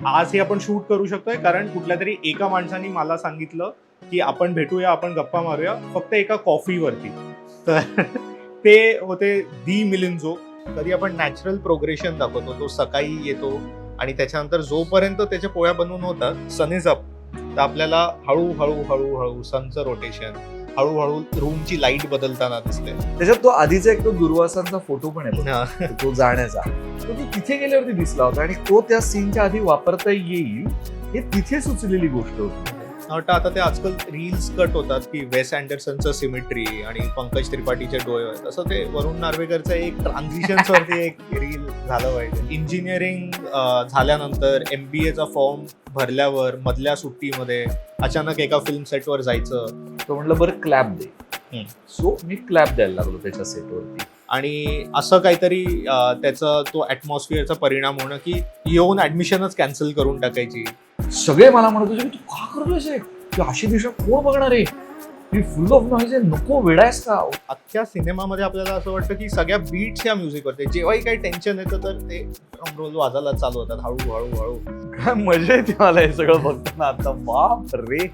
आज हे आपण शूट करू शकतोय कारण कुठल्या तरी एका माणसाने मला सांगितलं की आपण भेटूया, आपण गप्पा मारूया फक्त एका कॉफीवरती. तर ते होते दी मिलिंदो. कधी आपण नॅचरल प्रोग्रेशन दाखवतो, तो सकाळी येतो आणि त्याच्यानंतर जोपर्यंत त्याच्या पोळ्या बनवून होतात सन इज अप, तर आपल्याला हळूहळू हळूहळू सनचं रोटेशन, हळूहळू रूमची लाईट बदलताना दिसते. त्याच्यात तो आधीचा एक तो दुर्वासांचा फोटो पण आहे बघ, हा. तो जाण्याचा, तो तिथे गेल्यावरती दिसला होता आणि तो त्या सीनच्या आधी वापरता येईल हे तिथे सुचलेली गोष्ट होती. मला वाटतं आता ते आजकाल रील्स कट होतात की वेस अँडरसनचं सिमेट्री आणि पंकज त्रिपाठीचे डोळे आहेत, असं ते वरुण नार्वेकरचं एक ट्रान्झिशन्स वरती एक रील झालं पाहिजे. इंजिनिअरिंग झाल्यानंतर MBA चा फॉर्म भरल्यावर मधल्या सुट्टीमध्ये अचानक एका फिल्म सेटवर जायचं. तो म्हटलं बरं क्लॅप दे, सो मी क्लॅप द्यायला लागलो त्याच्या सेटवरती. आणि असं काहीतरी त्याचा तो ॲटमॉस्फिअरचा परिणाम होणं की येऊन ऍडमिशनच कॅन्सल करून टाकायची. सगळे मला म्हणत होते तू का करतोयस हे? की अशी दिशा कोण बघणार आहे, ती फुल ऑफ नॉईज आहे, नको वेडायस का? अख्ख्या सिनेमामध्ये आपल्याला असं वाटतं की सगळ्या बीट्स या म्युझिकवरती, जेव्हाही काही टेन्शन येतं तर ते ड्रम रोल वाजायला चालू होतात हळू हळू हळू. काय मजा येते मला हे सगळं बघताना आता, बाप रे.